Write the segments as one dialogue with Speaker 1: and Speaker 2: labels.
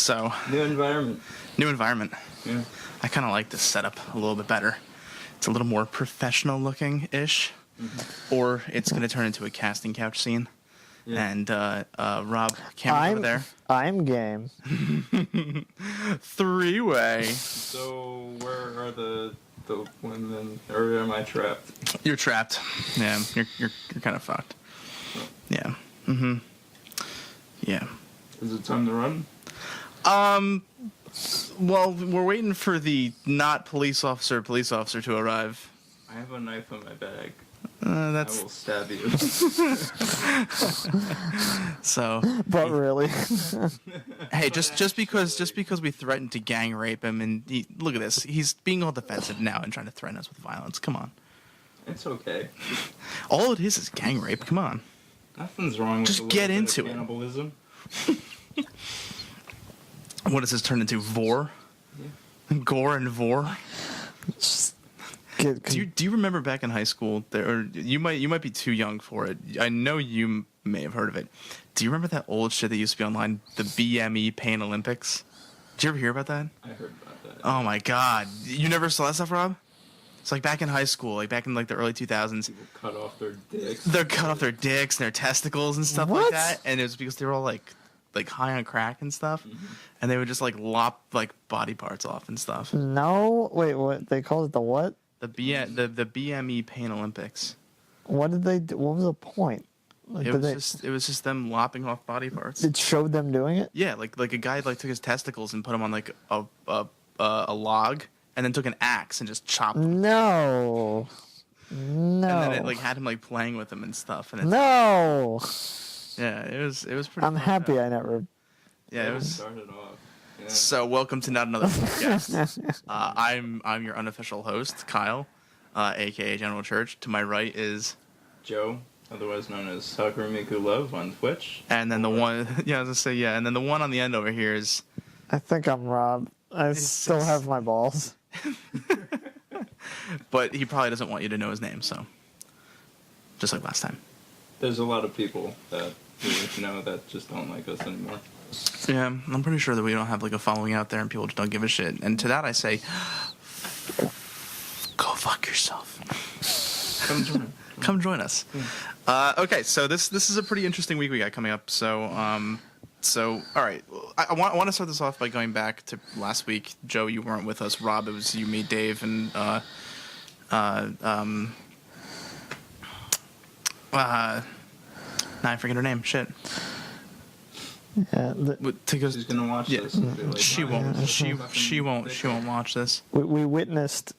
Speaker 1: So
Speaker 2: New environment.
Speaker 1: Yeah. I kind of like this setup a little bit better. It's a little more professional looking ish, or it's going to turn into a casting couch scene. Yeah. And Rob, camera over there.
Speaker 3: I'm game.
Speaker 1: 3-way.
Speaker 2: So where are the women, or am I trapped?
Speaker 1: You're trapped. Yeah, you're kind of fucked. Oh. Yeah. Yeah.
Speaker 2: Is it time to run?
Speaker 1: Well, we're waiting for the not police officer to arrive.
Speaker 2: I have a knife in my bag.
Speaker 1: I
Speaker 2: will stab you.
Speaker 1: So,
Speaker 3: but really,
Speaker 1: hey, just because we threatened to gang rape him, and look at this, he's being all defensive now and trying to threaten us with violence. Come on,
Speaker 2: it's okay.
Speaker 1: All it is gang rape. Come on,
Speaker 2: nothing's wrong with
Speaker 1: just get into it.
Speaker 2: Cannibalism.
Speaker 1: What does this turn into? Vor? Yeah. Gore and vor? Do you remember back in high school? Or you might be too young for it. I know you may have heard of it. Do you remember that old shit that used to be online, the BME Pain Olympics? Did you ever hear about that?
Speaker 2: I heard about that.
Speaker 1: Oh my god, you never saw that stuff, Rob? It's like back in high school, like back in like the early 2000s.
Speaker 2: People cut off their dicks.
Speaker 1: They're cut off their dicks and their testicles and stuff like that, and it was because they were all like high on crack and stuff, and they would just like lop like body parts off and stuff.
Speaker 3: No, wait, what they called it? The what?
Speaker 1: The BME Pain Olympics.
Speaker 3: What did they do? What was the point? Like,
Speaker 1: it was just them lopping off body parts.
Speaker 3: It showed them doing it.
Speaker 1: Yeah, like a guy like took his testicles and put them on like a log, and then took an axe and just chopped them.
Speaker 3: No.
Speaker 1: And then it like had him like playing with them and stuff. And
Speaker 3: no.
Speaker 1: Yeah, it was pretty.
Speaker 3: I'm happy I never.
Speaker 1: Yeah, it was.
Speaker 2: Started off. Yeah.
Speaker 1: So welcome to Not Another Podcast. I'm your unofficial host, Kyle, aka General Church. To my right is
Speaker 2: Joe, otherwise known as Sakuramiku Love on Twitch.
Speaker 1: And then the one, yeah, I was gonna say yeah, and then the one on the end over here is.
Speaker 3: I think I'm Rob. I still have my balls.
Speaker 1: But he probably doesn't want you to know his name, so just like last time.
Speaker 2: There's a lot of people that we know that just don't like us anymore.
Speaker 1: Yeah, I'm pretty sure that we don't have like a following out there and people just don't give a shit. And to that I say, go fuck yourself. Come join us. Okay, so this is a pretty interesting week we got coming up. So all right, I want to start this off by going back to last week. Joe, you weren't with us. Rob, it was you, me, Dave, and now I forget her name. Shit.
Speaker 3: Yeah,
Speaker 2: she's gonna watch this. Like,
Speaker 1: she won't. She won't watch this.
Speaker 3: We witnessed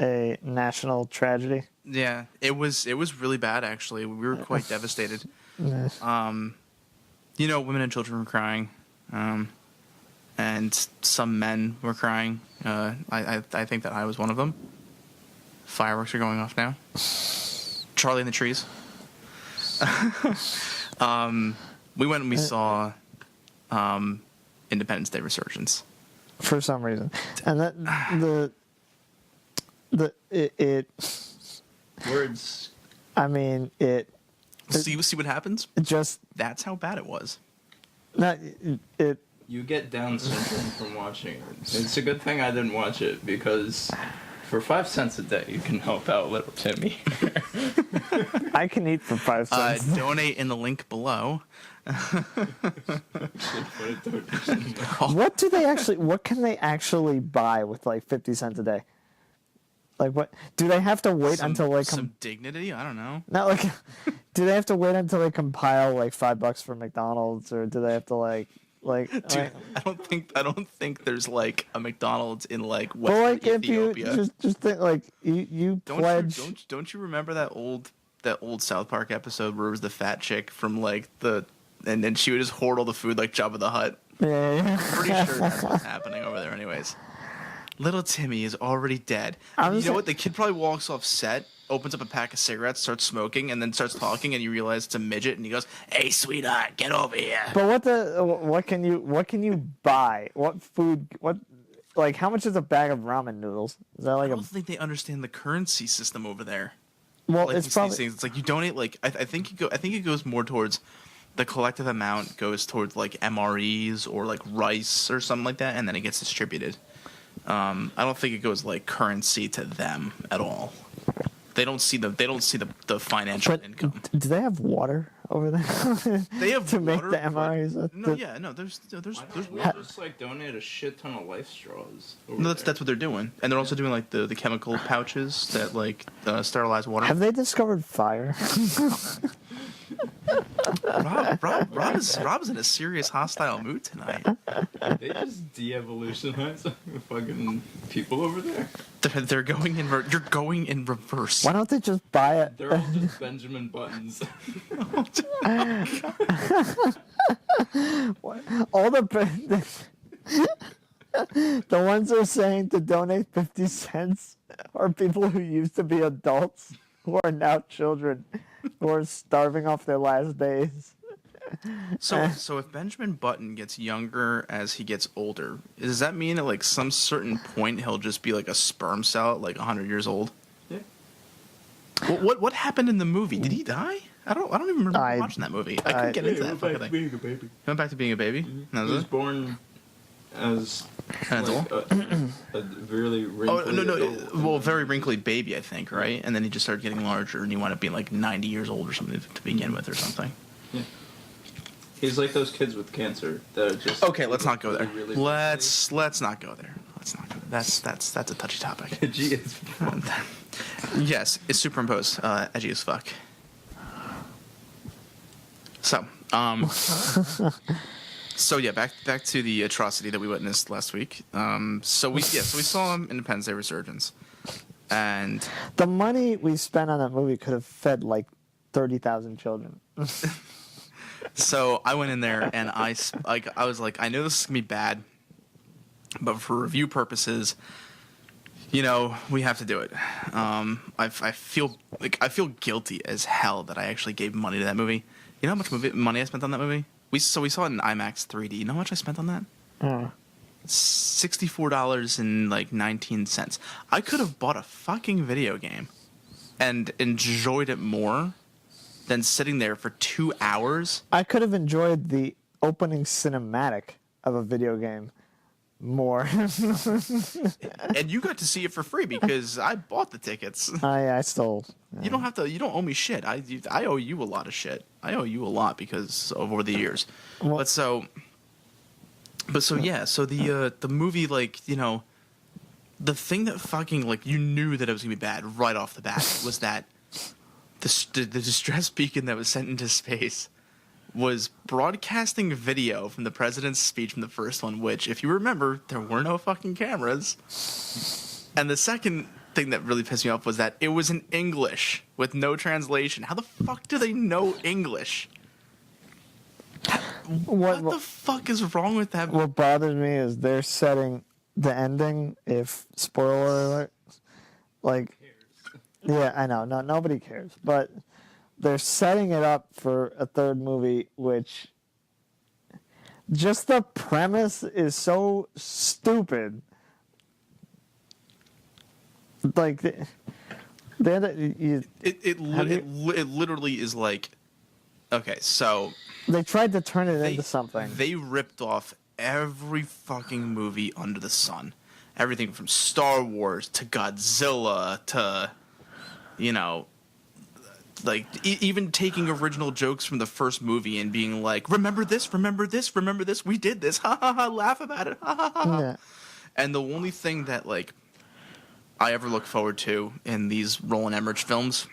Speaker 3: a national tragedy.
Speaker 1: Yeah, it was really bad actually. We were quite devastated. You know, women and children were crying, and some men were crying. I think that I was one of them. Fireworks are going off now. Charlie in the trees. We went and we saw Independence Day Resurgence. For
Speaker 3: some reason. And that it
Speaker 2: words.
Speaker 3: I mean it.
Speaker 1: See what happens. That's how bad it was.
Speaker 3: Not it.
Speaker 2: You get Down syndrome from watching it. It's a good thing I didn't watch it because for 5 cents a day you can help out little Timmy.
Speaker 3: I can eat for 5 cents.
Speaker 1: Donate in the link below.
Speaker 3: What can they actually buy with like 50 cents a day? Like what do they have to wait until like
Speaker 1: some dignity? I don't know.
Speaker 3: Not like do they have to wait until they compile like $5 for McDonald's, or do they have to like
Speaker 1: Dude, I don't think there's like a McDonald's in like Western Ethiopia.
Speaker 3: If you just think like you pledge.
Speaker 1: Don't you remember that old South Park episode where it was the fat chick from like and then she would just hoard all the food like Jabba the Hutt?
Speaker 3: Yeah.
Speaker 1: Pretty sure that's what's happening over there anyways. Little Timmy is already dead. And you know what? The kid probably walks off set, opens up a pack of cigarettes, starts smoking, and then starts talking, and you realize it's a midget, and he goes, "Hey, sweetheart, get over here."
Speaker 3: But what can you buy? What food? Like how much is a bag of ramen noodles? Is that like
Speaker 1: I don't think they understand the currency system over there.
Speaker 3: Well,
Speaker 1: like
Speaker 3: it's probably
Speaker 1: things. It's like you donate. Like I think it goes more towards the collective amount goes towards like MREs or like rice or something like that, and then it gets distributed. I don't think it goes like currency to them at all. They don't see the financial income.
Speaker 3: Do they have water over there?
Speaker 1: They have
Speaker 3: to
Speaker 1: water,
Speaker 3: make the MREs.
Speaker 1: No, there's
Speaker 2: We'll just like donate a shit ton of life straws.
Speaker 1: no, that's what they're doing, and they're also doing like the chemical pouches that like sterilize water.
Speaker 3: Have they discovered fire?
Speaker 1: Rob is in a serious hostile mood tonight.
Speaker 2: They just de-evolutionize fucking people over there.
Speaker 1: They're going in. You're going in reverse.
Speaker 3: Why don't they just buy it?
Speaker 2: They're all just Benjamin Buttons.
Speaker 3: All the the ones who are saying to donate 50 cents are people who used to be adults who are now children who are starving off their last days.
Speaker 1: So if Benjamin Button gets younger as he gets older, does that mean at like some certain point he'll just be like a sperm cell at like 100 years old?
Speaker 2: Yeah.
Speaker 1: What happened in the movie? Did he die? I don't even remember watching that movie. I couldn't get into that fucking thing.
Speaker 2: Being a baby.
Speaker 1: He went back to being a baby.
Speaker 2: Mm-hmm.
Speaker 1: That
Speaker 2: He
Speaker 1: was
Speaker 2: was
Speaker 1: it?
Speaker 2: born as
Speaker 1: An
Speaker 2: like,
Speaker 1: adult?
Speaker 2: a really wrinkly
Speaker 1: No.
Speaker 2: adult.
Speaker 1: Well, very wrinkly baby, I think, right? And then he just started getting larger, and he wound up being like 90 years old or something to begin with, or something.
Speaker 2: Yeah. He's like those kids with cancer that are just
Speaker 1: Okay, let's not go there.
Speaker 2: really
Speaker 1: Let's not go there. Let's not go there. That's a touchy topic.
Speaker 2: edgy as fuck.
Speaker 1: Yes, it's superimposed. Edgy as fuck. So, so yeah, back to the atrocity that we witnessed last week. So we saw Independence Day Resurgence, and
Speaker 3: The money we spent on that movie could have fed like 30,000 children.
Speaker 1: so I went in there and I was like, I know this is gonna be bad, but for review purposes, you know, we have to do it. I feel guilty as hell that I actually gave money to that movie. You know how much money I spent on that movie? We saw it in IMAX 3D. You know how much I spent on that? $64.19. I could have bought a fucking video game and enjoyed it more than sitting there for 2 hours.
Speaker 3: I could have enjoyed the opening cinematic of a video game more.
Speaker 1: And you got to see it for free because I bought the tickets.
Speaker 3: I still.
Speaker 1: You don't have to. You don't owe me shit. I owe you a lot of shit. I owe you a lot because over the years.
Speaker 3: Well,
Speaker 1: But so yeah. So the movie, like, you know, the thing that fucking, like, you knew that it was gonna be bad right off the bat was that the distress beacon that was sent into space was broadcasting video from the president's speech from the first one, which, if you remember, there were no fucking cameras. And the second thing that really pissed me off was that it was in English with no translation. How the fuck do they know English? What the fuck is wrong with that?
Speaker 3: What bothers me is they're setting the ending, if spoiler alert, like, yeah, I know, nobody cares, but they're setting it up for a third movie, which just the premise is so stupid. Like,
Speaker 1: It literally is like, okay, so
Speaker 3: they tried to turn it into something.
Speaker 1: They ripped off every fucking movie under the sun. Everything from Star Wars to Godzilla to, you know, like, even taking original jokes from the first movie and being like, remember this, we did this, ha ha ha, laugh about it, ha ha ha.
Speaker 3: Yeah.
Speaker 1: And the only thing that, like, I ever look forward to in these Roland Emmerich films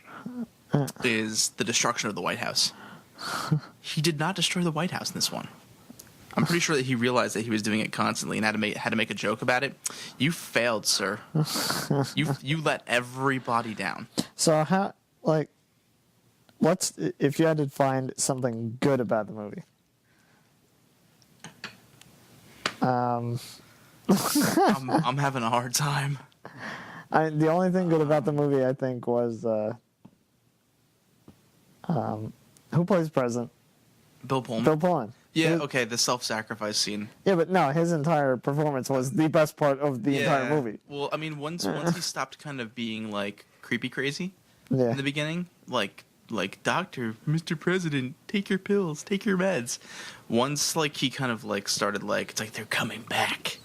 Speaker 1: is the destruction of the White House. He did not destroy the White House in this one. I'm pretty sure that he realized that he was doing it constantly and had to make a joke about it. You failed, sir. You let everybody down.
Speaker 3: So how, like, what's, if you had to find something good about the movie?
Speaker 1: I'm having a hard time.
Speaker 3: The only thing good about the movie, I think, was who plays President?
Speaker 1: Bill Pullman.
Speaker 3: Bill Pullman.
Speaker 1: Yeah, okay, the self-sacrifice scene.
Speaker 3: Yeah, but no, his entire performance was the best part of the entire movie.
Speaker 1: Well, I mean, once he stopped kind of being, like, creepy crazy
Speaker 3: Yeah.
Speaker 1: in the beginning, like, like, doctor, Mr. President, take your pills, take your meds. Once, like, he kind of, like, started, like, it's like, they're coming back.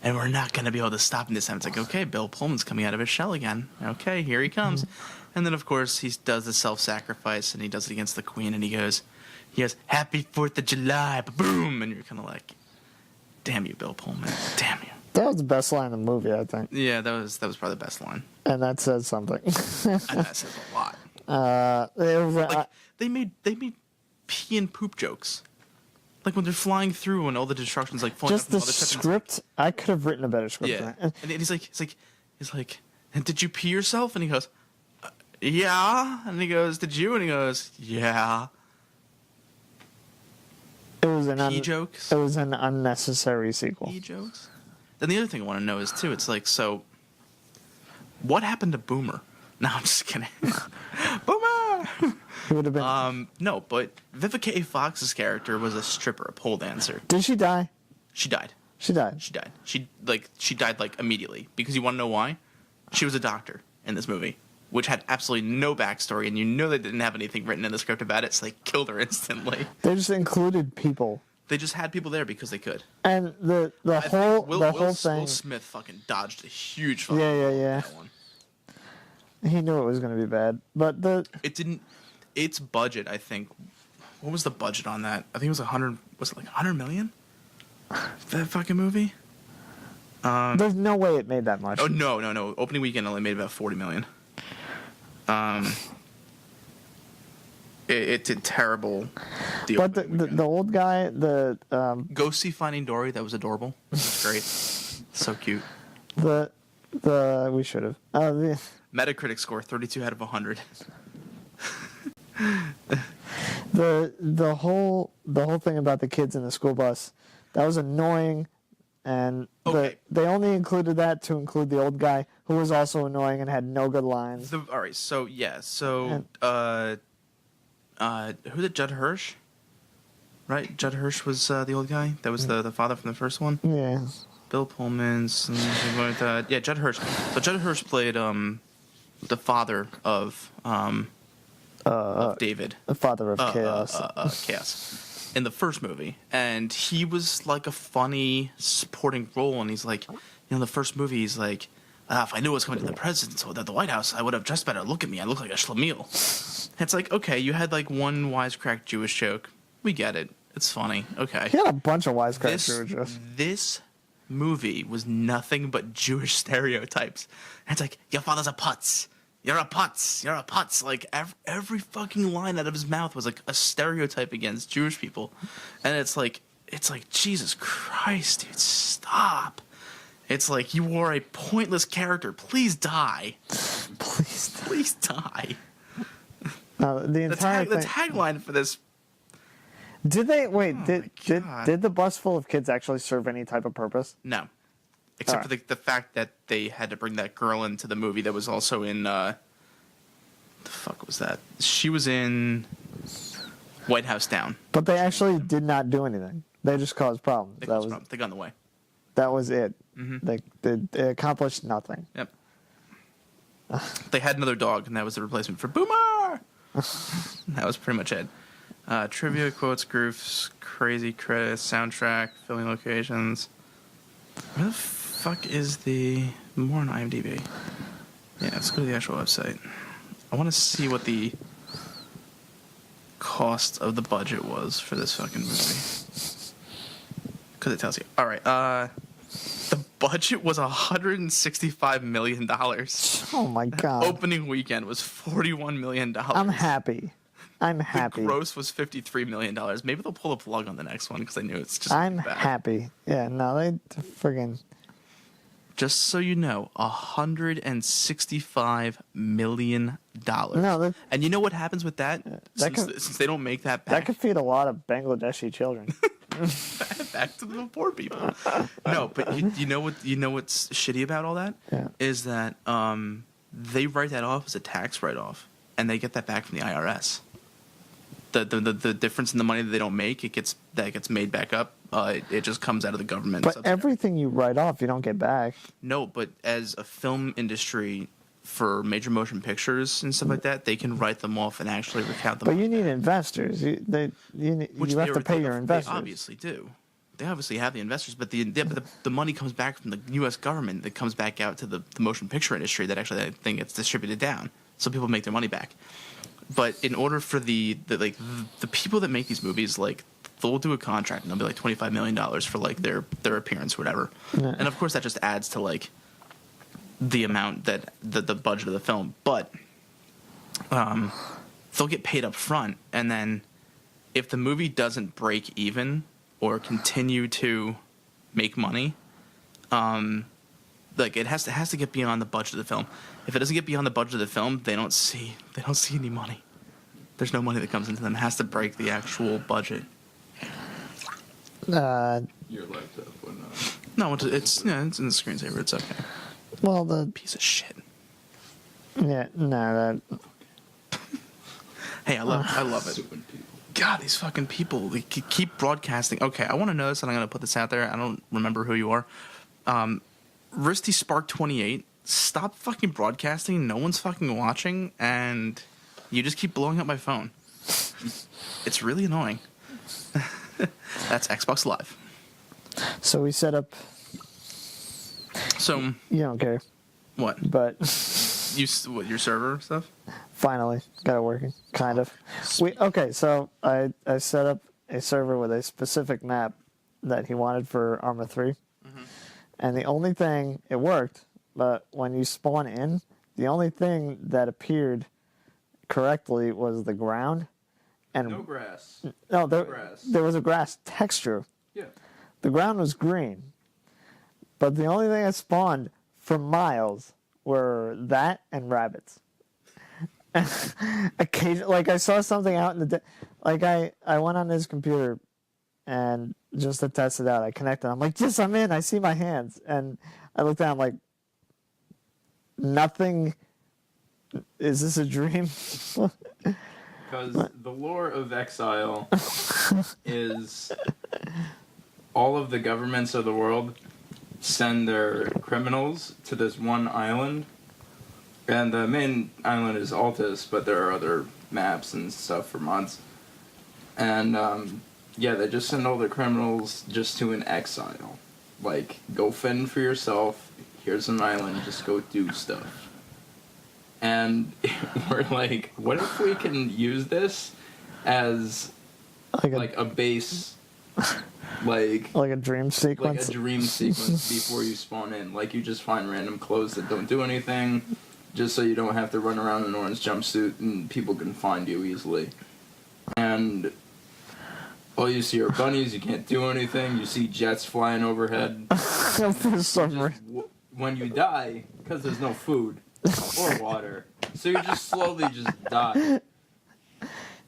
Speaker 1: And we're not going to be able to stop him this time. It's like, okay, Bill Pullman's coming out of his shell again. Okay, here he comes. And then, of course, he does the self-sacrifice, and he does it against the Queen, and he goes, Happy 4th of July, boom! And you're kind of like, damn you, Bill Pullman, damn you.
Speaker 3: That was the best line in the movie, I think.
Speaker 1: Yeah, that was probably the best line.
Speaker 3: And that says something.
Speaker 1: And that says a lot.
Speaker 3: It was,
Speaker 1: Like, they made pee and poop jokes. Like when they're flying through and all the destruction's like falling
Speaker 3: just
Speaker 1: up
Speaker 3: the
Speaker 1: and all the
Speaker 3: script. I could have written a better script.
Speaker 1: Yeah.
Speaker 3: Than
Speaker 1: And he's like, and did you pee yourself? And he goes, yeah. And he goes, did you? And he goes, yeah.
Speaker 3: It was an
Speaker 1: Pee jokes.
Speaker 3: It was an unnecessary sequel.
Speaker 1: Pee jokes. Then the other thing I want to know is too. It's like, so, what happened to Boomer? No, I'm just kidding. Boomer.
Speaker 3: He would have been.
Speaker 1: No, but Vivica A. Fox's character was a stripper, a pole dancer.
Speaker 3: Did she die?
Speaker 1: She died.
Speaker 3: She died.
Speaker 1: She died. She died like immediately because you want to know why? She was a doctor in this movie, which had absolutely no backstory, and you know they didn't have anything written in the script about it, so they killed her instantly.
Speaker 3: They just included people.
Speaker 1: They just had people there because they could.
Speaker 3: And the whole thing.
Speaker 1: Will Smith fucking dodged a huge fucking
Speaker 3: Yeah.
Speaker 1: that one.
Speaker 3: He knew it was going to be bad, but
Speaker 1: It didn't. Its budget, I think. What was the budget on that? I think it was 100. Was it like 100 million? That fucking movie.
Speaker 3: there's no way it made that much.
Speaker 1: Oh no! Opening weekend only made about 40 million. It did terrible.
Speaker 3: But the old guy,
Speaker 1: Go see Finding Dory. That was adorable. It was great. So cute.
Speaker 3: we should have.
Speaker 1: Metacritic score 32 out of 100.
Speaker 3: The whole thing about the kids in the school bus, that was annoying, and
Speaker 1: Okay.
Speaker 3: they only included that to include the old guy who was also annoying and had no good lines.
Speaker 1: All right. So yeah. So who's it? Judd Hirsch. Right. Judd Hirsch was the old guy. That was the father from the first one.
Speaker 3: Yeah.
Speaker 1: Bill Pullman. Yeah. Judd Hirsch. So Judd Hirsch played the father of David.
Speaker 3: The father of chaos.
Speaker 1: Chaos. In the first movie. And he was like a funny supporting role. And he's like, the first movie, he's like, if I knew what was coming to the president or the White House, I would have dressed better. Look at me. I look like a schlemiel. It's like, okay, you had like one wisecrack Jewish joke. We get it. It's funny. Okay.
Speaker 3: He had a bunch of wisecracks.
Speaker 1: This movie was nothing but Jewish stereotypes. And it's like, your father's a putz. You're a putz. You're a putz. Like, every fucking line out of his mouth was like a stereotype against Jewish people. And it's like, Jesus Christ, dude, stop. It's like, you are a pointless character. Please die. Please die.
Speaker 3: The entire
Speaker 1: The
Speaker 3: thing.
Speaker 1: tagline for this.
Speaker 3: Did they wait?
Speaker 1: Oh
Speaker 3: Did the bus full of kids actually serve any type of purpose?
Speaker 1: No. Except for the fact that they had to bring that girl into the movie that was also in, the fuck was that? She was in White House Down.
Speaker 3: But they actually did not do anything. They just caused problems.
Speaker 1: They got in the way.
Speaker 3: That was it.
Speaker 1: Mm-hmm.
Speaker 3: They accomplished nothing.
Speaker 1: Yep. They had another dog, and that was the replacement for Boomer! That was pretty much it. Trivia, quotes, goofs, crazy credits, soundtrack, filming locations. Where the fuck is the more on IMDb? Yeah, let's go to the actual website. I want to see what the cost of the budget was for this fucking movie. Because it tells you. All right. The budget was $165 million.
Speaker 3: Oh my god.
Speaker 1: Opening weekend was $41 million.
Speaker 3: I'm happy.
Speaker 1: The gross was $53 million. Maybe they'll pull the plug on the next one because I knew it's just
Speaker 3: I'm
Speaker 1: bad.
Speaker 3: happy. Yeah, no, they friggin'.
Speaker 1: Just so you know, $165 million.
Speaker 3: No,
Speaker 1: and you know what happens with that? Since they don't make that back.
Speaker 3: That could feed a lot of Bangladeshi children.
Speaker 1: Back to the poor people. No, but you know what's shitty about all that?
Speaker 3: Yeah.
Speaker 1: Is that they write that off as a tax write-off, and they get that back from the IRS. The difference in the money that they don't make, gets made back up. It just comes out of the government.
Speaker 3: But
Speaker 1: subsidy.
Speaker 3: everything you write off, you don't get back.
Speaker 1: No, but as a film industry for major motion pictures and stuff like that, they can write them off and actually recount them.
Speaker 3: But you need investors. You have to pay your investors.
Speaker 1: They obviously do. They obviously have the investors, but the money comes back from the U.S. government that comes back out to the motion picture industry that actually, I think, gets distributed down, so people make their money back. But in order for the people that make these movies, like, they'll do a contract and they'll be like $25 million for like their appearance or whatever, and of course that just adds to like the amount that the budget of the film. But they'll get paid up front, and then if the movie doesn't break even or continue to make money, like it has to get beyond the budget of the film. If it doesn't get beyond the budget of the film, they don't see any money. There's no money that comes into them. It has to break the actual budget.
Speaker 2: Your laptop would not.
Speaker 1: No, it's in the screensaver. It's okay.
Speaker 3: Well, the
Speaker 1: Piece of shit.
Speaker 3: yeah, no, that
Speaker 1: Hey, I love it.
Speaker 2: Stupid people.
Speaker 1: God, these fucking people, they keep broadcasting. Okay, I want to know this, and I'm going to put this out there. I don't remember who you are. Risty Spark 28, stop fucking broadcasting. No one's fucking watching, and you just keep blowing up my phone. It's really annoying. That's Xbox Live.
Speaker 3: so we set up.
Speaker 1: So,
Speaker 3: You don't care,
Speaker 1: what?
Speaker 3: but
Speaker 1: Your server stuff?
Speaker 3: finally got it working, kind of. So I set up a server with a specific map that he wanted for Arma 3, and the only thing it worked, but when you spawn in, the only thing that appeared correctly was the ground, and
Speaker 2: No grass.
Speaker 3: no,
Speaker 2: grass.
Speaker 3: there was a grass texture.
Speaker 2: Yeah.
Speaker 3: The ground was green, but the only thing that spawned for miles were that and rabbits. Occasionally, like I saw something out in the like I went on his computer and just to test it out, I connected. I'm like, yes, I'm in. I see my hands, and I looked down. I'm like, nothing. Is this a dream?
Speaker 2: Because the lore of Exile is all of the governments of the world send their criminals to this one island. And the main island is Altus, but there are other maps and stuff for mods. And, they just send all the criminals just to an exile. Like, go fend for yourself, here's an island, just go do stuff. And we're like, what if we can use this as, like a base, like
Speaker 3: a dream sequence?
Speaker 2: Like a dream sequence before you spawn in. Like, you just find random clothes that don't do anything, just so you don't have to run around in an orange jumpsuit and people can find you easily. And all you see are bunnies, you can't do anything, you see jets flying overhead.
Speaker 3: For some reason.
Speaker 2: When you die, because there's no food or water, so you just slowly just die.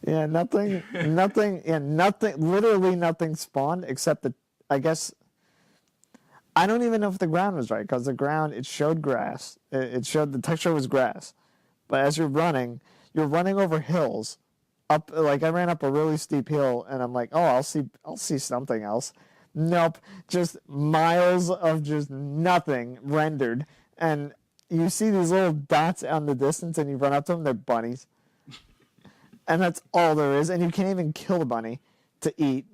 Speaker 3: Yeah, nothing, literally nothing spawned except I guess, I don't even know if the ground was right, because the ground, it showed grass. It showed the texture was grass. But as you're running over hills. I ran up a really steep hill, and I'm like, oh, I'll see something else. Nope, just miles of just nothing rendered. And you see these little dots out in the distance, and you run up to them, they're bunnies. And that's all there is, and you can't even kill the bunny to eat.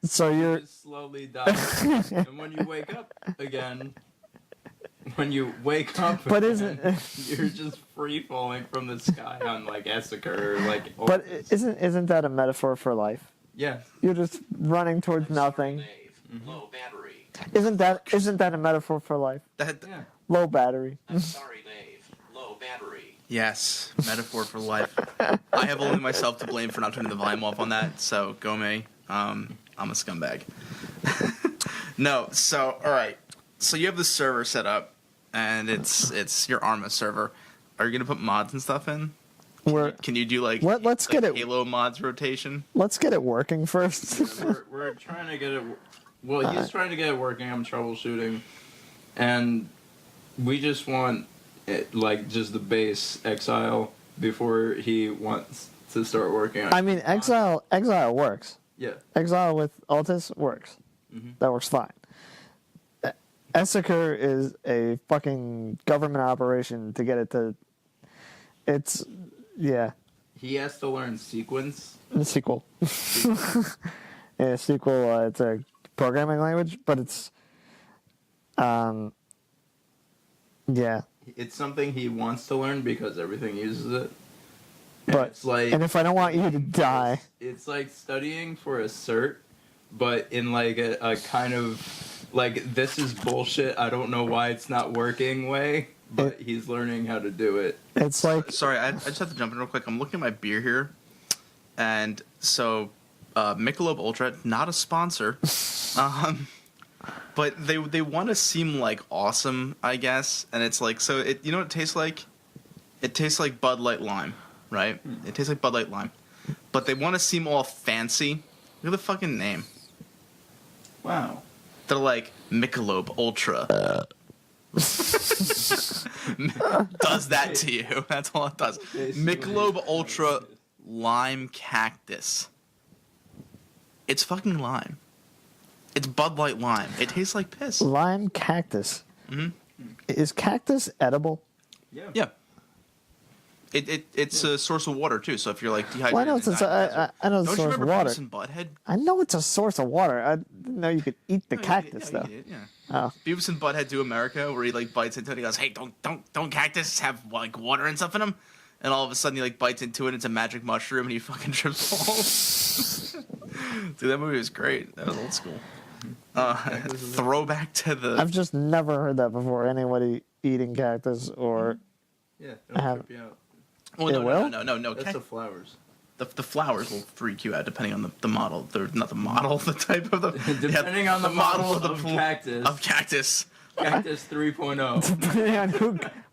Speaker 3: So
Speaker 2: you just slowly die. And when you wake up again,
Speaker 3: but isn't
Speaker 2: you're just free falling from the sky on like Essica or like.
Speaker 3: But isn't that a metaphor for life?
Speaker 2: Yeah.
Speaker 3: You're just running towards nothing.
Speaker 4: Mm-hmm. Low battery.
Speaker 3: Isn't that a metaphor for life?
Speaker 2: Yeah.
Speaker 3: Low battery.
Speaker 4: I'm sorry, Dave. Low battery.
Speaker 1: Yes, metaphor for life. I have only myself to blame for not turning the volume off on that, so go me. I'm a scumbag. No, so, alright. So you have the server set up, and it's your Arma server. Are you going to put mods and stuff in? Can you do, like,
Speaker 3: let's get it,
Speaker 1: Halo mods rotation?
Speaker 3: Let's get it working first.
Speaker 2: we're trying to get it... Well, he's trying to get it working. I'm troubleshooting. And we just want, just the base Exile before he wants to start working on it.
Speaker 3: I mean, Exile works.
Speaker 2: Yeah.
Speaker 3: Exile with Altus works.
Speaker 2: Mm-hmm.
Speaker 3: That works fine. Essaker is a fucking government operation to get it to. It's yeah.
Speaker 2: He has to learn sequence.
Speaker 3: The sequel. Yeah, SQL. It's a programming language, but it's. Yeah,
Speaker 2: It's something he wants to learn because everything uses it.
Speaker 3: but
Speaker 2: It's like,
Speaker 3: and if I don't want you to die,
Speaker 2: it's like studying for a cert, but in like a kind of like, this is bullshit, I don't know why it's not working way, but he's learning how to do it.
Speaker 3: it's like
Speaker 1: Sorry, I just have to jump in real quick. I'm looking at my beer here, and so Michelob Ultra, not a sponsor, but they want to seem like awesome, I guess. And it's like, so it, you know what it tastes like? It tastes like Bud Light Lime, right? It tastes like Bud Light Lime, but they want to seem all fancy. Look at the fucking name.
Speaker 2: Wow.
Speaker 1: They're like Michelob Ultra. Does that to you? That's all it does. Michelob Ultra Lime Cactus. It's fucking lime. It's Bud Light Lime. It tastes like piss.
Speaker 3: lime cactus.
Speaker 1: Hmm.
Speaker 3: Is cactus edible?
Speaker 1: Yeah. It's a source of water too. So if you're like dehydrated,
Speaker 3: Well, I know it's I know it's a
Speaker 1: don't you
Speaker 3: source of
Speaker 1: remember
Speaker 3: water.
Speaker 1: Beavis and Butthead?
Speaker 3: I know it's a source of water. I didn't know you could eat the
Speaker 1: No,
Speaker 3: cactus
Speaker 1: yeah,
Speaker 3: though.
Speaker 1: you did, yeah.
Speaker 3: Oh,
Speaker 1: Beavis and Butthead Do America, where he like bites into it. He goes, "Hey, don't cactus have like water and stuff in them?" And all of a sudden, he like bites into it. And it's a magic mushroom, and he fucking trips balls. Dude, that movie was great. That was old school. Throwback to the.
Speaker 3: I've just never heard that before. Anybody eating cactus or
Speaker 2: Yeah,
Speaker 3: I
Speaker 2: it'll
Speaker 3: have-
Speaker 2: trip you out.
Speaker 1: Oh,
Speaker 3: It
Speaker 1: no,
Speaker 3: will?
Speaker 1: no.
Speaker 2: That's the flowers.
Speaker 1: The flowers will freak you out depending on the model. They're not the model, the type of the.
Speaker 2: Depending on the model of
Speaker 1: pl-
Speaker 2: cactus.
Speaker 1: Of cactus.
Speaker 2: Cactus 3.0.
Speaker 3: depending on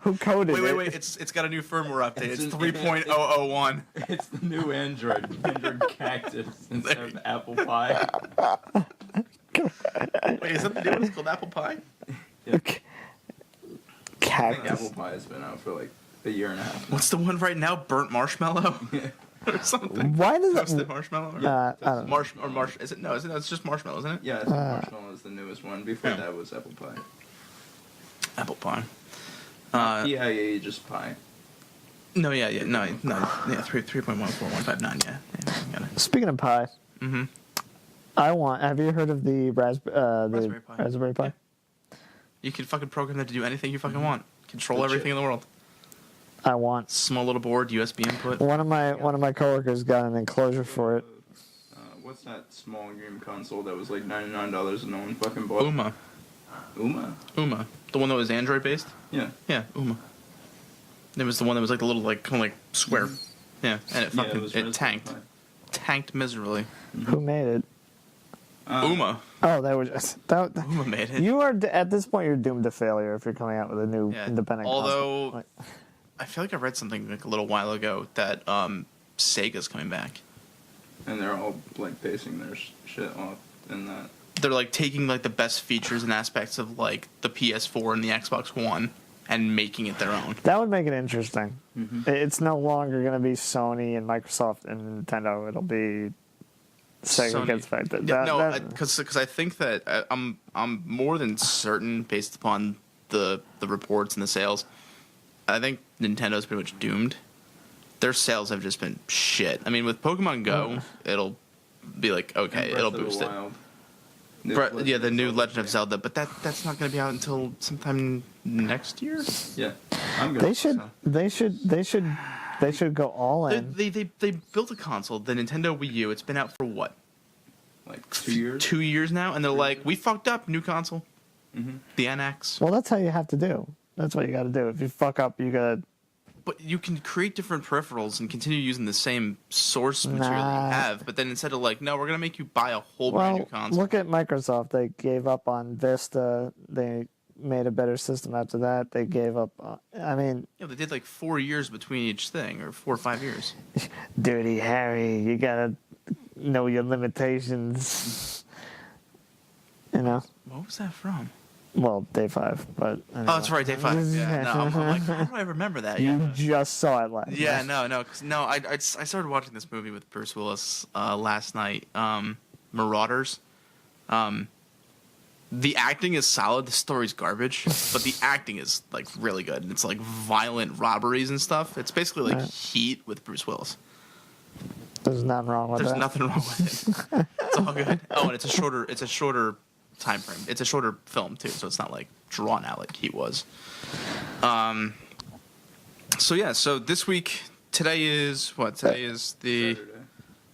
Speaker 3: who coded it.
Speaker 1: Wait. It's got a new firmware update. It's
Speaker 2: an-
Speaker 1: 3.001.
Speaker 2: It's the new Android cactus instead of apple pie.
Speaker 1: Wait, is that the new one? It's called apple pie?
Speaker 3: Okay.
Speaker 2: I think
Speaker 3: Cactus.
Speaker 2: apple pie has been out for like a year and a half.
Speaker 1: What's the one right now? Burnt marshmallow or something?
Speaker 3: Why does
Speaker 1: Toasted
Speaker 3: it?
Speaker 1: marshmallow?
Speaker 3: I don't know.
Speaker 1: Marsh? Is it? No, isn't it? It's just marshmallow, isn't it?
Speaker 2: Yeah, I think marshmallow is the newest one. Before
Speaker 1: Yeah.
Speaker 2: that was apple pie.
Speaker 1: Apple pie.
Speaker 2: PIA just pie.
Speaker 1: No, yeah, 3.14159. Yeah, got it.
Speaker 3: Speaking of pie,
Speaker 1: Mm-hmm.
Speaker 3: have you heard of the
Speaker 1: Raspberry Pi.
Speaker 3: Raspberry Pi?
Speaker 1: You can fucking program that to do anything you fucking want. Control
Speaker 2: Legit.
Speaker 1: everything in the world.
Speaker 3: I want.
Speaker 1: Small little board, USB input.
Speaker 3: One of my coworkers got an enclosure for it.
Speaker 2: What's that small game console that was like $99 and no one fucking bought?
Speaker 1: Uma.
Speaker 2: Uma?
Speaker 1: The one that was Android based?
Speaker 2: Yeah.
Speaker 1: Yeah, Uma. It was the one that was like the little like kind of like square. Yeah, and it
Speaker 2: Yeah,
Speaker 1: fucking
Speaker 2: was
Speaker 1: it
Speaker 2: Raspberry
Speaker 1: tanked.
Speaker 2: Pi.
Speaker 1: Tanked miserably.
Speaker 3: Who made it?
Speaker 1: Uma.
Speaker 3: Oh, that was just that.
Speaker 1: Uma made it.
Speaker 3: You are at this point. You're doomed to failure if you're coming out with a new
Speaker 1: Yeah.
Speaker 3: independent.
Speaker 1: Although
Speaker 3: console.
Speaker 1: I feel like I read something like a little while ago that Sega's coming back.
Speaker 2: And they're all like basing their shit off in that.
Speaker 1: They're like taking like the best features and aspects of like the PS4 and the Xbox One and making it their own.
Speaker 3: that would make it interesting.
Speaker 2: Mm-hmm.
Speaker 3: It's no longer going to be Sony and Microsoft and Nintendo. It'll be Sega
Speaker 1: Sony-
Speaker 3: gets back.
Speaker 1: Yeah, because I think that I'm more than certain based upon the reports and the sales. I think Nintendo's pretty much doomed. Their sales have just been shit. I mean, with Pokemon Go, it'll be like okay, it'll boost it. The new Legend of Zelda, but that's not going to be out until sometime next year.
Speaker 2: Yeah. I'm good.
Speaker 3: They should go all in.
Speaker 1: They built a console, the Nintendo Wii U. It's been out for what?
Speaker 2: Like 2 years?
Speaker 1: 2 years now, and they're like, we fucked up. New console,
Speaker 2: Mm-hmm.
Speaker 1: the NX.
Speaker 3: Well, that's how you have to do. That's what you got to do. If you fuck up, you got to.
Speaker 1: But you can create different peripherals and continue using the same source material that
Speaker 3: Nah.
Speaker 1: you have. But then instead of like, no, we're gonna make you buy a whole brand new
Speaker 3: Well,
Speaker 1: console.
Speaker 3: look at Microsoft. They gave up on Vista. They made a better system after that. They gave up. I mean,
Speaker 1: They did like 4 years between each thing, or 4 or 5 years.
Speaker 3: Dirty Harry, you gotta know your limitations. You know.
Speaker 1: What was that from?
Speaker 3: Well, day 5, but.
Speaker 1: Oh, that's right, Day 5. Yeah, no, I'm like, how do I remember that? Yeah,
Speaker 3: You just saw it last.
Speaker 1: yeah, no. I started watching this movie with Bruce Willis last night. Marauders. the acting is solid. The story's garbage, but the acting is like really good. And it's like violent robberies and stuff. It's basically like Heat with Bruce Willis.
Speaker 3: There's nothing wrong with
Speaker 1: There's
Speaker 3: that.
Speaker 1: nothing wrong with it. It's all good. Oh, and it's a shorter time frame. It's a shorter film too, so it's not like drawn out like Heat was. So yeah, so this week, today is what? Today is the
Speaker 2: Saturday.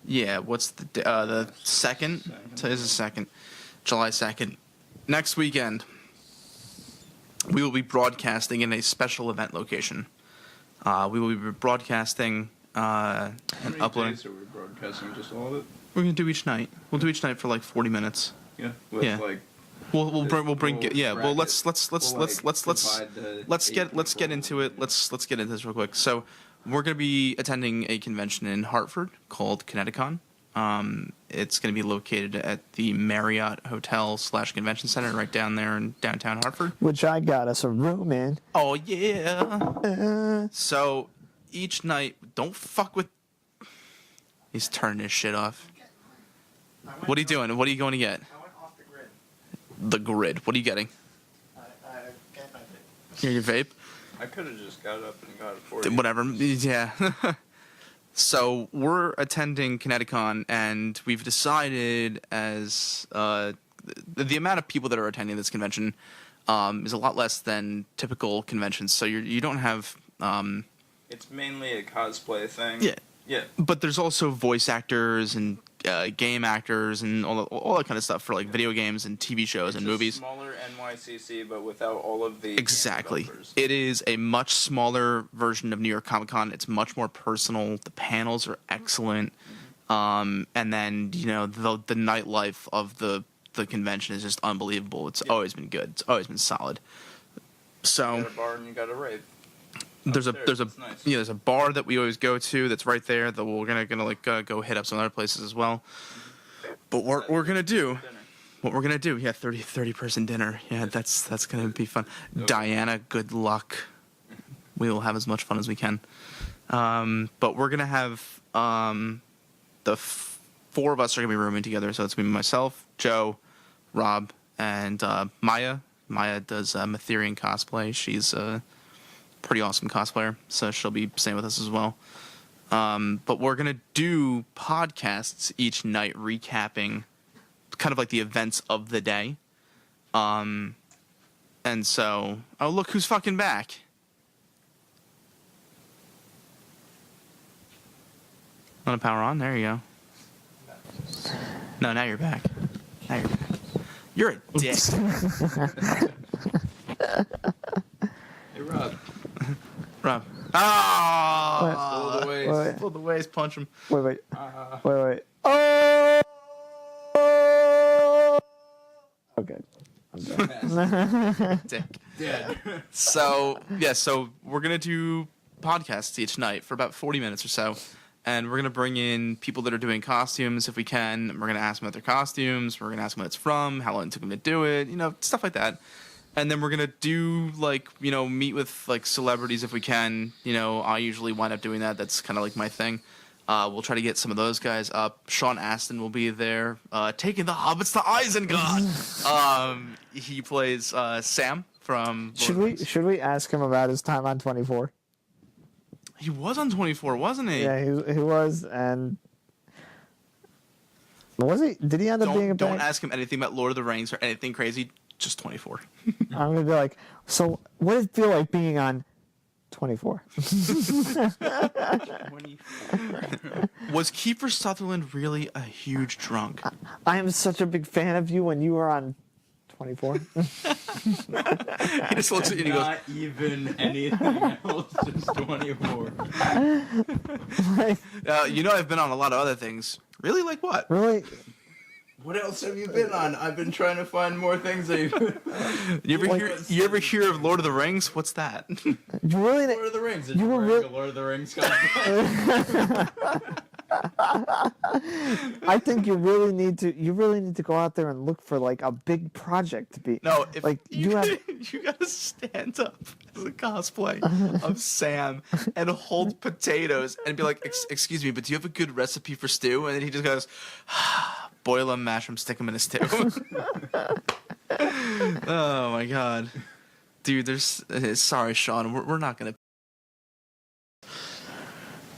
Speaker 1: yeah. What's the second? Today's the second, July 2nd. Next weekend, we will be broadcasting in a special event location. We will be broadcasting and
Speaker 2: How many
Speaker 1: uploading.
Speaker 2: days are we broadcasting? Just all of it?
Speaker 1: We're gonna do each night. We'll do each night for like 40 minutes.
Speaker 2: Yeah. With
Speaker 1: Yeah.
Speaker 2: like.
Speaker 1: We'll bring yeah. Well,
Speaker 2: bracket.
Speaker 1: let's
Speaker 2: Divide the
Speaker 1: let's get
Speaker 2: 8
Speaker 1: into it. Let's get into this real quick. So we're gonna be attending a convention in Hartford called Connecticon. It's gonna be located at the Marriott Hotel / Convention Center right down there in downtown Hartford.
Speaker 3: Which I got us a room in.
Speaker 1: Oh yeah. So each night, don't fuck with. He's turning his shit off. What are you doing? What are you going to get?
Speaker 3: I went off the grid.
Speaker 1: The grid. What are you getting?
Speaker 3: I get my vape.
Speaker 1: Your vape?
Speaker 2: I could have just got up and got it for you.
Speaker 1: Whatever. Yeah. So we're attending Connecticon, and we've decided as the amount of people that are attending this convention is a lot less than typical conventions. So you don't have
Speaker 2: It's mainly a cosplay thing.
Speaker 1: yeah,
Speaker 2: Yeah.
Speaker 1: but there's also voice actors and game actors and all that kind of stuff for like video games and TV shows and
Speaker 2: It's a
Speaker 1: movies.
Speaker 2: smaller NYCC, but without all of the game
Speaker 1: Exactly.
Speaker 2: developers.
Speaker 1: It is a much smaller version of New York Comic Con. It's much more personal. The panels are excellent. And then, the nightlife of the convention is just unbelievable. It's always been good. It's always been solid.
Speaker 2: You
Speaker 1: So
Speaker 2: got a bar and you got a rave.
Speaker 1: there's a
Speaker 2: Upstairs, it's nice.
Speaker 1: there's a bar that we always go to that's right there that we're gonna go hit up some other places as well. But what we're gonna do, yeah, 30 person dinner. Yeah, that's gonna be fun.
Speaker 2: Okay.
Speaker 1: Diana, good luck. We will have as much fun as we can. But we're gonna have the four of us are gonna be rooming together. So it's gonna be myself, Joe, Rob, and Maya. Maya does Matherian cosplay. She's a pretty awesome cosplayer, so she'll be staying with us as well. But we're gonna do podcasts each night, recapping kind of like the events of the day. And so, oh look who's fucking back. Want to power on? There you go. No, now you're back. Now you're back. You're a dick.
Speaker 2: Hey, Rob.
Speaker 1: Rob. Ah!
Speaker 2: Pull the ways.
Speaker 3: Wait.
Speaker 1: Pull the ways, punch him.
Speaker 3: Wait.
Speaker 2: Uh,
Speaker 3: Wait. Oh! Okay.
Speaker 1: Dick.
Speaker 2: Dead.
Speaker 1: So we're gonna do podcasts each night for about 40 minutes or so, and we're gonna bring in people that are doing costumes if we can. We're gonna ask them about their costumes. We're gonna ask them what it's from, how long it took them to do it, stuff like that. And then we're gonna do meet with like celebrities if we can. I usually wind up doing that. That's kind of like my thing. We'll try to get some of those guys up. Sean Astin will be there, taking the hobbits to Isengard. He plays Sam from.
Speaker 3: Should we ask him about his time on 24?
Speaker 1: He was on 24, wasn't he?
Speaker 3: Yeah, he was, and was he? Did he end up being a
Speaker 1: Don't
Speaker 3: bad?
Speaker 1: ask him anything about Lord of the Rings or anything crazy. Just 24.
Speaker 3: I'm gonna be like, so what did it feel like being on 24?
Speaker 1: Was Kiefer Sutherland really a huge drunk?
Speaker 3: I am such a big fan of you when you were on 24.
Speaker 1: He just looks at you and he goes,
Speaker 2: Not even anything else, just 24.
Speaker 3: Like,
Speaker 1: I've been on a lot of other things. Really? Like what?
Speaker 3: really?
Speaker 2: What else have you been on? I've been trying to find more things that
Speaker 1: You ever hear of Lord of the Rings? What's that?
Speaker 3: You really?
Speaker 2: Lord of the Rings. Did
Speaker 3: You
Speaker 2: you
Speaker 3: were
Speaker 2: wearing
Speaker 3: re-
Speaker 2: a Lord of the Rings cosplay?
Speaker 3: I think you really need to go out there and look for like a big project to be.
Speaker 1: No, if
Speaker 3: like you have.
Speaker 1: you gotta stand up as a cosplay of Sam and hold potatoes and be like, excuse me, but do you have a good recipe for stew? And then he just goes, boil them, mash them, stick them in a stew. Oh my god, dude. Sorry, Sean. We're not gonna.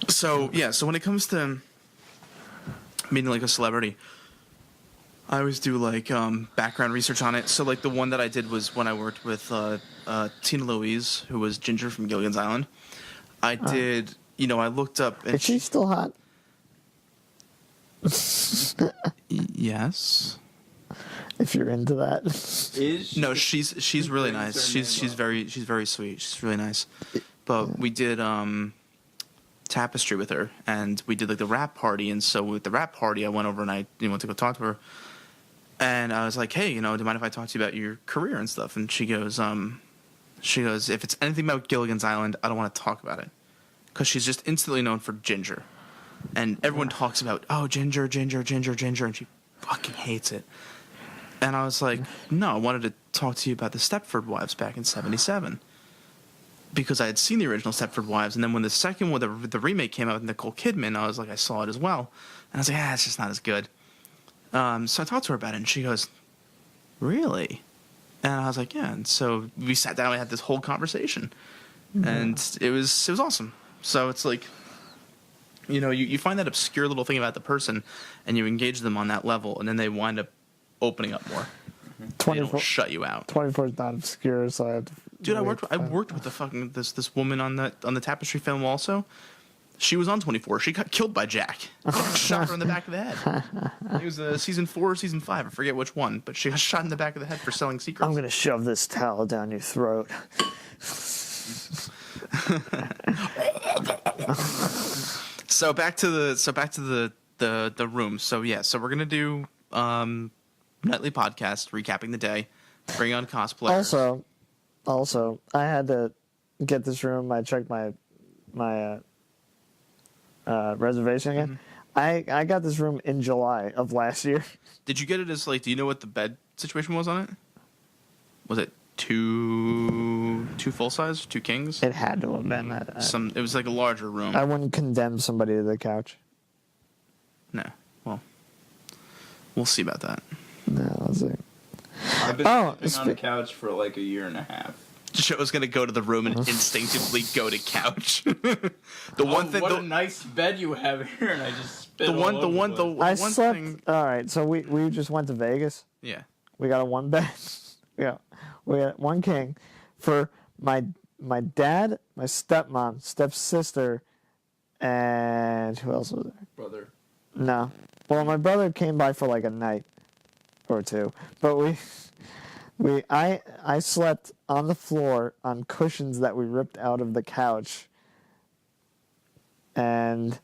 Speaker 1: So yeah. So when it comes to meeting like a celebrity, I always do like background research on it. So like the one that I did was when I worked with Tina Louise, who was Ginger from Gilligan's Island. I did. I looked up. And
Speaker 3: Is she still hot?
Speaker 1: Yes.
Speaker 3: If you're into that.
Speaker 1: No, she's really nice. She's very sweet. She's really nice. But we did tapestry with her, and we did like the rap party. And so with the rap party, I went over and I went to go talk to her. And I was like, hey, do you mind if I talk to you about your career and stuff? And she goes, if it's anything about Gilligan's Island, I don't want to talk about it, because she's just instantly known for Ginger, and everyone talks about Ginger, and she fucking hates it. And I was like, no, I wanted to talk to you about the Stepford Wives back in '77, because I had seen the original Stepford Wives, and then when the second one, the remake came out with Nicole Kidman, I was like, I saw it as well, and I was like, it's just not as good. So I talked to her about it, and she goes, really? And I was like, yeah. And so we sat down and we had this whole conversation, and it was awesome. So it's like, you find that obscure little thing about the person, and you engage them on that level, and then they wind up opening up more. They don't shut you out.
Speaker 3: 24 is not obscure, so I have to.
Speaker 1: Dude, I worked with the fucking this woman on the tapestry film also. She was on 24. She got killed by Jack. Shot her in the back of the head. It was season 4 or season 5. I forget which one, but she got shot in the back of the head for selling secrets.
Speaker 3: I'm gonna shove this towel down your throat.
Speaker 1: So back to the room. So yeah, so we're gonna do nightly podcast recapping the day, bring on cosplayers.
Speaker 3: Also, I had to get this room. I checked my reservation again. I got this room in July of last year.
Speaker 1: Did you get it as like? Do you know what the bed situation was on it? Was it two full size, 2 kings?
Speaker 3: It had to have been.
Speaker 1: It was like a larger room.
Speaker 3: I wouldn't condemn somebody to the couch.
Speaker 1: No, well, we'll see about that.
Speaker 3: No, I'll see.
Speaker 2: I've been sleeping on the couch for like a year and a half.
Speaker 1: Joe was gonna go to the room and instinctively go to couch.
Speaker 2: What a nice bed you have here, and I just spit all over the place.
Speaker 3: I slept. All right, so we just went to Vegas.
Speaker 1: Yeah.
Speaker 3: We got a 1 bed. Yeah, we got 1 king for my dad, my stepmom, stepsister, and who else was there?
Speaker 2: Brother.
Speaker 3: No. Well, my brother came by for like a night or 2, but I slept on the floor on cushions that we ripped out of the couch, and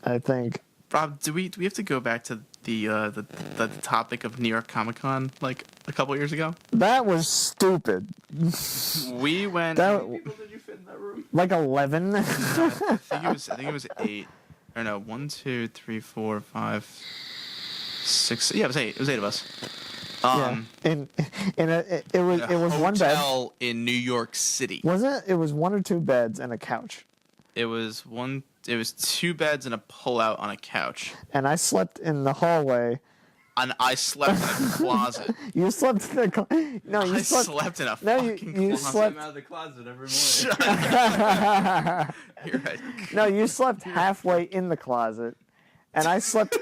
Speaker 3: I think.
Speaker 1: Rob, do we have to go back to the topic of New York Comic Con like a couple years ago?
Speaker 3: That was stupid.
Speaker 1: We went.
Speaker 2: How many people did you fit in that room?
Speaker 3: Like 11.
Speaker 1: I think it was 8. Or no, 1, 2, 3, 4, 5, 6. Yeah, it was 8. It was 8 of us.
Speaker 3: Yeah. It was 1 bed.
Speaker 1: Hotel in New York City.
Speaker 3: Wasn't it? It was 1 or 2 beds and a couch.
Speaker 1: It was 2 beds and a pull-out on a couch.
Speaker 3: And I slept in the hallway.
Speaker 1: And I slept in a closet.
Speaker 3: You slept in the closet. No, you
Speaker 1: slept in a fucking closet.
Speaker 3: Slept
Speaker 2: I'm out of the closet every morning.
Speaker 1: You're right.
Speaker 3: No, you slept halfway in the closet, and I slept.
Speaker 1: So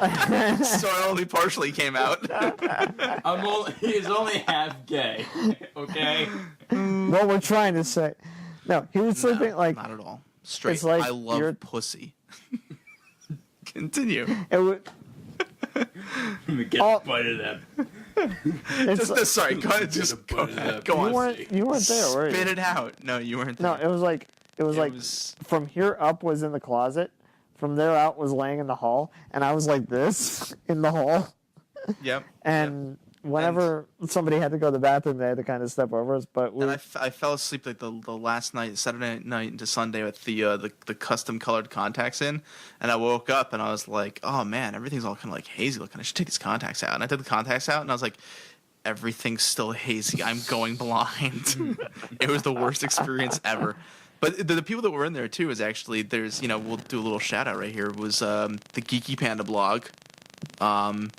Speaker 1: I only partially came out.
Speaker 2: He's only half gay. Okay.
Speaker 3: What we're trying to say. No, he was sleeping like.
Speaker 1: Not at all. Straight.
Speaker 3: It's like
Speaker 1: I love pussy. Continue.
Speaker 3: It would.
Speaker 2: Get a bite of that.
Speaker 1: Sorry, go ahead. Just go ahead. Go on.
Speaker 3: You weren't there, were you?
Speaker 1: Spit it out. No, you weren't there.
Speaker 3: No, it was like from here up was in the closet, from there out was laying in the hall, and I was like this in the hall.
Speaker 1: Yep.
Speaker 3: And whenever somebody had to go to the bathroom, they had to kind of step over us. But
Speaker 1: I fell asleep like the last night, Saturday night into Sunday, with the custom colored contacts in, and I woke up and I was like, oh man, everything's all kind of like hazy looking. I should take these contacts out. And I took the contacts out, and I was like, everything's still hazy. I'm going blind. It was the worst experience ever. But the people that were in there too is actually there's we'll do a little shout out right here was the Geeky Panda blog, and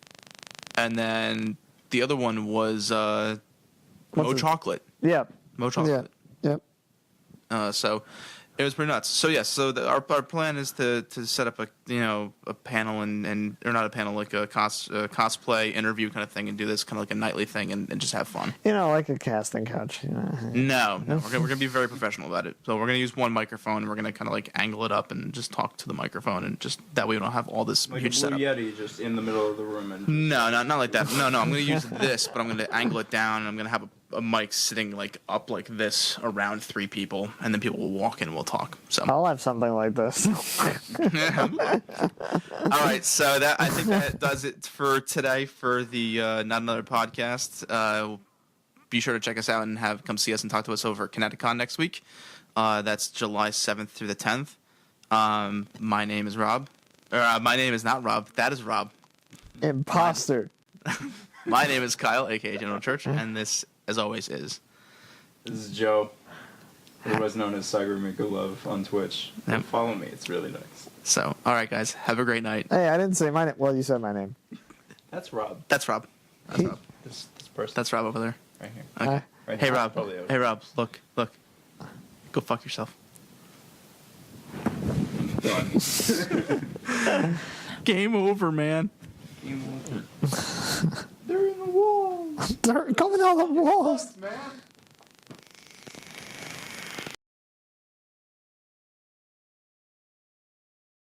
Speaker 1: then the other one was Mo
Speaker 3: What's it?
Speaker 1: Chocolate.
Speaker 3: Yep.
Speaker 1: Mo Chocolate.
Speaker 3: Yep.
Speaker 1: So it was pretty nuts. So yes, so our plan is to set up a panel and or not a panel, like a cosplay interview kind of thing, and do this kind of like a nightly thing and just have fun.
Speaker 3: Like a casting couch.
Speaker 1: No, we're gonna be very professional about it. So we're gonna use one microphone and we're gonna kind of like angle it up and just talk to the microphone, and just that way we don't have all this
Speaker 2: Like
Speaker 1: huge
Speaker 2: a Blue
Speaker 1: setup.
Speaker 2: Yeti just in the middle of the room. And
Speaker 1: No, not like that. No, I'm gonna use this, but I'm gonna angle it down, and I'm gonna have a mic sitting like up like this around 3 people, and then people will walk in and we'll talk. So
Speaker 3: I'll have something like this.
Speaker 1: all right, so I think that does it for today for the Not Another Podcast. Be sure to check us out and come see us and talk to us over at Connecticon next week. That's July 7th through the 10th. My name is Rob. My name is not Rob. That is Rob.
Speaker 3: Imposter.
Speaker 1: My name is Kyle, aka General Church, and this, as always, is.
Speaker 2: This is Joe, otherwise known as Cyber Love on Twitch.
Speaker 1: Yep.
Speaker 2: Follow me; it's really nice.
Speaker 1: So, all right, guys, have a great night.
Speaker 3: Hey, I didn't say my name. Well, you said my name.
Speaker 2: That's Rob.
Speaker 1: That's Rob.
Speaker 3: He-
Speaker 2: This person
Speaker 1: That's Rob over there.
Speaker 2: right here.
Speaker 1: Okay.
Speaker 3: Hi.
Speaker 2: Right
Speaker 1: Hey
Speaker 2: here.
Speaker 1: Rob.
Speaker 2: Probably over.
Speaker 1: Hey Rob. Look. Go fuck yourself. Game over, man.
Speaker 2: They're in the walls.
Speaker 3: They're coming out of the walls.
Speaker 2: Man.